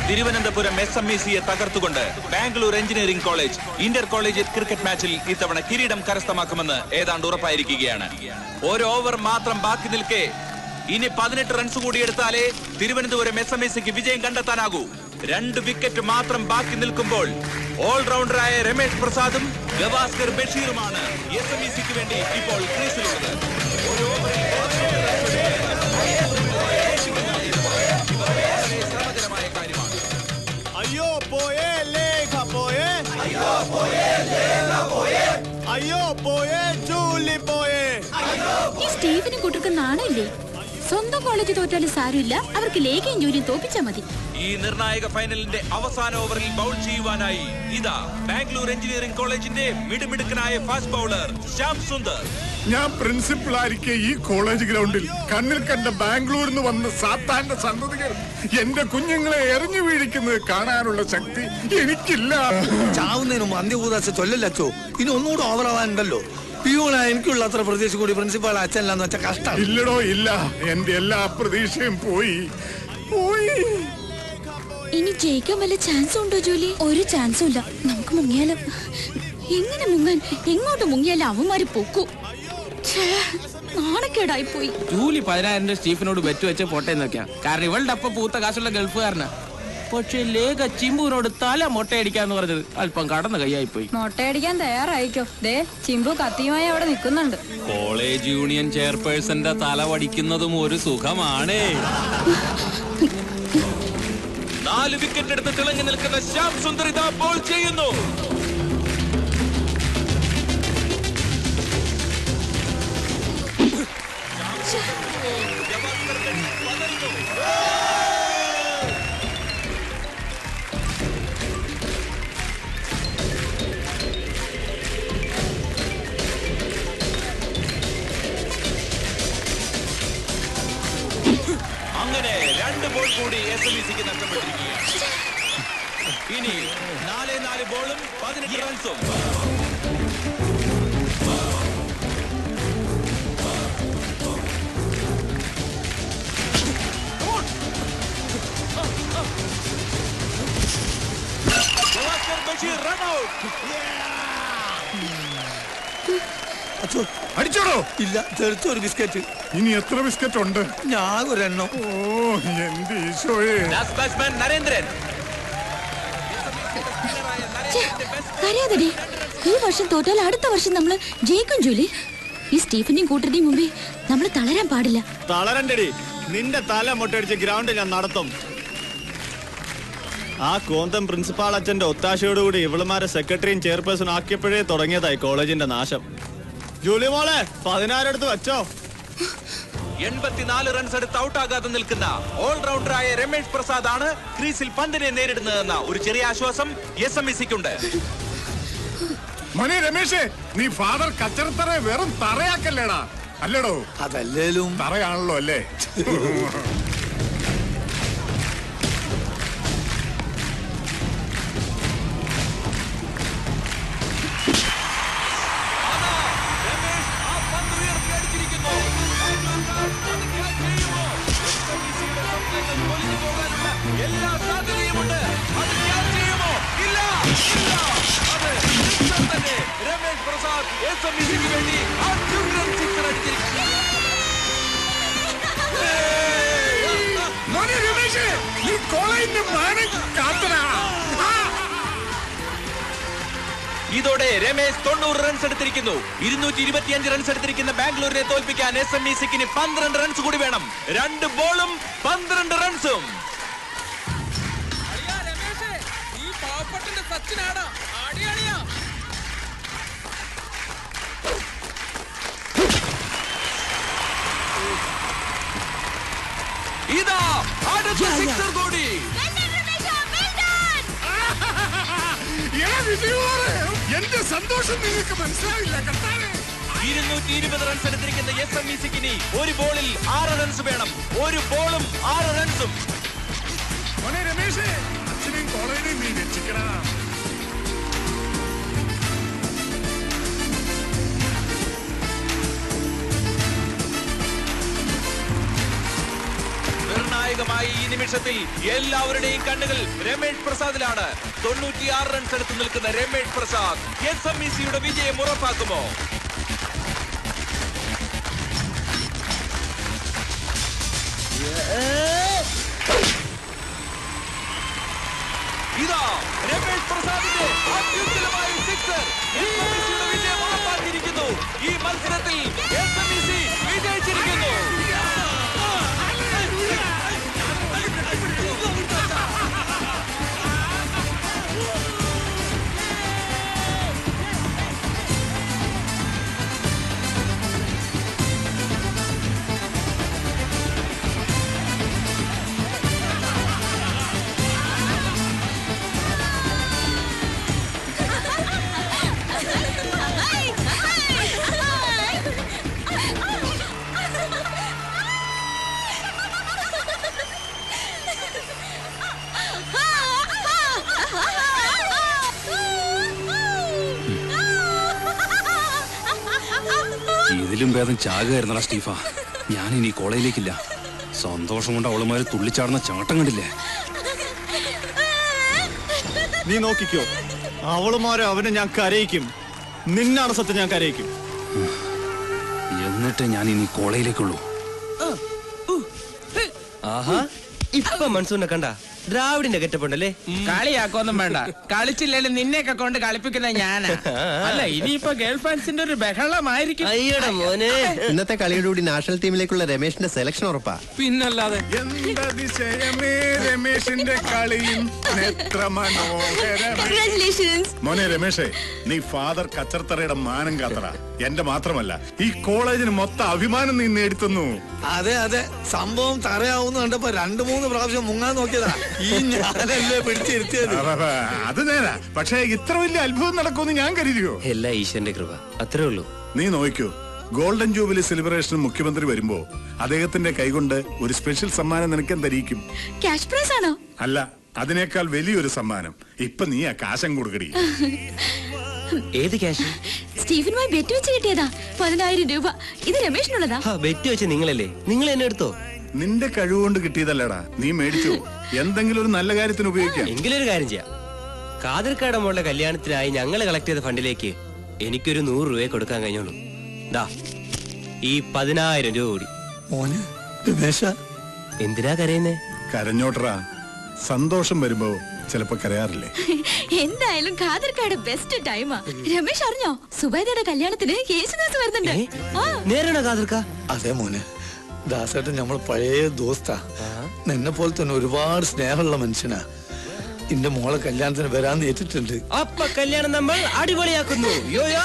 തിരുവനന്തപുരം SMECയെ തകർത്തുകൊണ്ട് Bangalore engineering college inter college cricket മാച്ചിൽ ഇത്തവണ കിരീടം കരസ്ഥമാക്കുമെന്ന് ഏതാണ്ട് ഉറപ്പായിരിക്കുകയാണ്. ഒരു ഓവർ മാത്രം ബാക്കി നിൽക്കെ ഇനി 18 റൺസ് കൂടി എടുത്താലേ തിരുവനന്തപുരം SMECക്ക് വിജയം കണ്ടെത്താനാകൂ. 2 വിക്കറ്റ് മാത്രം ബാക്കി നിൽക്കുമ്പോൾ ഓൾറൗണ്ടറായ രമേഷ് പ്രസാദും ഗവാസ്കർ ബഷീറുമാണ് SMECക്ക് വേണ്ടി ഇപ്പോൾ ക്രീസിലുള്ളത്. ഒരു ഓവറിൽ ശ്രമകരമായ കാര്യമാണ്. അയ്യോ പോയേ ലേഖ പോയേ, അയ്യോ പോയേ ലേഖ പോയേ, അയ്യോ പോയേ ജൂലി പോയേ. ഈ സ്റ്റീഫനും കൂട്ടർക്ക് നാണമില്ലേ? സ്വന്തം കോളേജ് തോറ്റാലും സാരമില്ല, അവർക്ക് ലേഖയും ജോലിയും തോപ്പിച്ചാ മതി. ഈ നിർണായക ഫൈനലിന്റെ അവസാന ഓവറിൽ ബൗൾ ചെയ്യുവാനായി ഇതാ ബാംഗ്ലൂർ എഞ്ചിനീയറിംഗ് കോളേജിന്റെ മിടുമിടുക്കനായ ഫാസ്റ്റ് ബൗളർ ശ്യാം സുന്ദർ. ഞാൻ പ്രിൻസിപ്പൽ ആയിരിക്കെ ഈ കോളേജ് ഗ്രൗണ്ടിൽ കണ്ണിൽ കണ്ട ബാംഗ്ലൂരിൽ നിന്ന് വന്ന സാത്താന്റെ സന്തതികൾ എന്റെ കുഞ്ഞുങ്ങളെ എറിഞ്ഞു വീഴിക്കുന്നത് കാണാനുള്ള ശക്തി എനിക്കില്ല. ചാവുന്നതിന് മുമ്പ് അന്ത്യകൂദാശ ചൊല്ലല്ലോ. ഇനി ഒന്നുകൂടെ ഓവറാവാനുണ്ടല്ലോ. എനിക്കുള്ള അത്ര പ്രതീക്ഷ കൂടി പ്രിൻസിപ്പാൾ അച്ഛനല്ലാന്ന് വെച്ച കഷ്ടം. ഇല്ലടോ ഇല്ല, എന്റെ എല്ലാ പ്രതീക്ഷയും പോയി. ഇനി ജയിക്കാൻ വല്ല ചാൻസും ഉണ്ടോ ജോലി? ഒരു ചാൻസും ഇല്ല. നമുക്ക് മുങ്ങിയാലോ? എങ്ങനെ മുങ്ങാൻ? എങ്ങോട്ട് മുങ്ങിയാലും അവന്മാര് പൊക്കൂ. നാണക്കേടായി പോയി. ജൂലി 10,000 സ്റ്റീഫനോട് ബെറ്റ് വെച്ച് പോട്ടേന്നൊക്കെയാ. കാരണം ഇവളുടെ അപ്പ പൂത്ത കാശുള്ള ഗൾഫുകാരനാ. പക്ഷെ ലേഖ ചിമ്പുവിനോട് തല മൊട്ടയടിക്കാന്ന് പറഞ്ഞത് അല്പം കടന്നു കൈയായി പോയി. മൊട്ടയടിക്കാൻ തയ്യാറായിക്കോ. ദേ ചിമ്പു കത്തിയുമായി അവിടെ നിൽക്കുന്നുണ്ട്. കോളേജ് യൂണിയൻ ചെയർപേഴ്സന്റെ തല വടിക്കുന്നതും ഒരു സുഖമാണേ. 4 വിക്കറ്റ് എടുത്ത് തിളങ്ങി നിൽക്കുന്ന ശ്യാം സുന്ദർ ഇതാ ബോൾ ചെയ്യുന്നു. അങ്ങനെ 2 ബോൾ കൂടി SMECക്ക് നഷ്ടപ്പെട്ടിരിക്കുകയാണ്. ഇനി 4 ബോളും 18 റൺസും. Basheer run out. അടിച്ചോടോ? ഇല്ല, തെറിച്ചൊരു ബിസ്ക്കറ്റ്. ഇനി എത്ര ബിസ്ക്കറ്റ് ഉണ്ട്? ഞാൻ ഒരെണ്ണം. ഓ എന്റെ ഈശോയെ. നരേന്ദ്രൻ കരയാതടി. ഈ വർഷം തോറ്റാൽ അടുത്ത വർഷം നമ്മള് ജയിക്കും ജോലി. ഈ സ്റ്റീഫന്റെയും കൂട്ടരുടെയും മുമ്പിൽ നമ്മൾ തളരാൻ പാടില്ല. തളരണ്ടടി, നിന്റെ തല മൊട്ടടിച്ച് ഗ്രൗണ്ടിൽ ഞാൻ നടത്തും. ആ കോന്തം പ്രിൻസിപ്പാൾ അച്ഛന്റെ ഒത്താശയോടുകൂടി ഇവളുമാരെ സെക്രട്ടറിയും ചെയർപേഴ്സൺ ആക്കിയപ്പോഴേ തുടങ്ങിയതായി കോളേജിന്റെ നാശം. ജൂലി മോളെ 16 എടുത്ത് വെച്ചോ. 84 റൺസ് എടുത്ത് ഔട്ടാകാതെ നിൽക്കുന്ന ഓൾറൗണ്ടറായ രമേഷ് പ്രസാദ് ആണ് ക്രീസിൽ പന്തിനെ നേരിടുന്നതെന്ന ഒരു ചെറിയ ആശ്വാസം SMECക്കുണ്ട്. മോനെ രമേശേ, നീ ഫാദർ കച്ചറത്തറ വെറും തറയാക്കല്ലേടാ? അല്ലടോ? അതല്ലേലും തറയാണല്ലോ അല്ലേ? എല്ലാ സാധ്യതയുമുണ്ട്. അത് ക്യാച്ച് ചെയ്യുമോ? ഇല്ല. അത് സിക്സർ തന്നെ. രമേഷ് പ്രസാദ് SMECക്ക് വേണ്ടി അത്യുഗ്രൻ സിക്സർ അടിച്ചിരിക്കുന്നു. മോനെ രമേശേ, നീ കോളേജിന്റെ മാനം കാത്തടാ. ഇതോടെ രമേശ് 90 റൺസ് എടുത്തിരിക്കുന്നു. 225 റൺസ് എടുത്തിരിക്കുന്ന ബാംഗ്ലൂരിനെ തോൽപ്പിക്കാൻ SMECക്ക് 12 റൺസ് കൂടി വേണം. 2 ബോളും 12 റൺസും. ഇതാ അടുത്ത സിക്സർ കൂടി. എന്റെ സന്തോഷം നിങ്ങൾക്ക് മനസ്സിലാവില്ല. 220 റൺസ് എടുത്തിരിക്കുന്ന SMECക്ക് ഒരു ബോളിൽ 6 റൺസ് വേണം. ഒരു ബോളും 6 റൺസും. മോനെ രമേശേ, അച്ഛനെയും കോളേജിനെയും നീ രക്ഷിക്കണം. നിർണായകമായി ഈ നിമിഷത്തിൽ എല്ലാവരുടെയും കണ്ണുകൾ രമേഷ് പ്രസാദിലാണ്. 96 റൺസ് എടുത്ത് നിൽക്കുന്ന രമേഷ് പ്രസാദ് SMECയുടെ വിജയം ഉറപ്പാക്കുമോ? ഇതാ രമേഷ് പ്രസാദിന്റെ അത്യുജ്വലമായ സിക്സർ SMECയുടെ വിജയം ഉറപ്പാക്കിയിരിക്കുന്നു. ഈ മത്സരത്തിൽ SMEC വിജയിച്ചിരിക്കുന്നു. ഇതിലും ഭേദം ചാകുകയായിരുന്നടാ സ്റ്റീഫ. ഞാൻ ഇനി കോളേജിലേക്കില്ല. സന്തോഷം കൊണ്ട് അവളുമാര് തുള്ളിച്ചാടുന്ന ചാട്ടം കണ്ടില്ലേ? നീ നോക്കിക്കോ, അവളുമാരെ അവനെ ഞാൻ കരയിക്കും. നിന്നാണ് സത്യം, ഞാൻ കരയിക്കും. എന്നിട്ട് ഞാൻ ഇനി കോളേജിലേക്കുള്ളൂ. ആഹാ, ഇപ്പൊ മൺസൂണിനെ കണ്ട ദ്രാവിഡിന്റെ ഗെറ്റപ്പുണ്ടല്ലേ? കളിയാക്കൊന്നും വേണ്ട. കളിച്ചില്ലേലും നിന്നെയൊക്കെ കൊണ്ട് കളിപ്പിക്കുന്ന ഞാനാ. അല്ല, ഇനിയിപ്പോ ഗേൾ ഫാൻസിന്റെ ഒരു ബഹളമായിരിക്കും. അയ്യടാ മോനെ, ഇന്നത്തെ കളിയുടെ കൂടി നാഷണൽ ടീമിലേക്കുള്ള രമേശിന്റെ സെലക്ഷൻ ഉറപ്പാ. പിന്നല്ലാതെ എന്തതിശയമേ രമേശിന്റെ കളിയും എത്ര മനോഹരം. മോനെ രമേശേ, നീ ഫാദർ കച്ചർത്തറയുടെ മാനം കാത്തറ. എന്റെ മാത്രമല്ല, ഈ കോളേജിന് മൊത്തം അഭിമാനം നീ നേടിത്തന്നു. അതെ അതെ, സംഭവം തറയാവുന്ന കണ്ടപ്പോ 2-3 പ്രാവശ്യം മുങ്ങാൻ നോക്കിയതാ. ഈ ഞാനല്ലേ പിടിച്ചിരുത്തിയത്. അത് നേരാ, പക്ഷേ ഇത്ര വലിയ അത്ഭുതം നടക്കുമെന്ന് ഞാൻ കരുതിയോ? എല്ലാ ഈശ്വരന്റെ കൃപ, അത്രേ ഉള്ളൂ. നീ നോക്കൂ, ഗോൾഡൻ ജൂബിലി സെലിബ്രേഷൻ മുഖ്യമന്ത്രി വരുമ്പോ അദ്ദേഹത്തിന്റെ കൈകൊണ്ട് ഒരു സ്പെഷ്യൽ സമ്മാനം നിനക്ക് എന്തരിക്കും? ക്യാഷ് പ്രൈസ് ആണോ? അല്ല, അതിനേക്കാൾ വലിയൊരു സമ്മാനം. ഇപ്പൊ നീ ആ കാശം കൊടുക്കടി. ഏത് ക്യാഷ്? സ്റ്റീഫനുമായി ബെറ്റ് വെച്ച് കിട്ടിയതാ 10,000 രൂപ. ഇത് രമേഷിനുള്ളതാ. ബെറ്റ് വെച്ച് നിങ്ങളല്ലേ? നിങ്ങൾ എന്നെ എടുത്തോ? നിന്റെ കഴിവുകൊണ്ട് കിട്ടിയതല്ലടാ, നീ മേടിച്ചു. എന്തെങ്കിലും ഒരു നല്ല കാര്യത്തിന് ഉപയോഗിക്കാം. എങ്കിലൊരു കാര്യം ചെയ്യാം. കാതിർക്കാട് മോളുടെ കല്യാണത്തിനായി ഞങ്ങൾ കളക്ട് ചെയ്ത ഫണ്ടിലേക്ക് എനിക്കൊരു 100 രൂപയെ കൊടുക്കാൻ കഴിഞ്ഞോളൂ. ദാ ഈ 10,000 രൂപ കൂടി. മോന് രമേശ, എന്തിനാ കരയുന്നേ? കരഞ്ഞോട്ടറാ, സന്തോഷം വരുമ്പോ ചിലപ്പോ കരയാറില്ലേ? എന്തായാലും ഖാദർക്കാട് ബെസ്റ്റ് ടൈമാ. രമേഷ് അറിഞ്ഞോ, സുബൈദയുടെ കല്യാണത്തിന് യേശുദാസ് വരുന്നുണ്ട്. നേരണ കാതിർക്ക? അതെ മോനെ, ദാസേട്ടൻ നമ്മൾ പഴയ ദോസ്താ. നിന്നെ പോലെ തന്നെ ഒരുപാട് സ്നേഹമുള്ള മനുഷ്യനാ. എന്റെ മോളെ കല്യാണത്തിന് വരാന്ന് ഏറ്റിട്ടുണ്ട്. അപ്പൊ കല്യാണം നമ്മൾ അടിപൊളിയാക്കുന്നു. യോയോ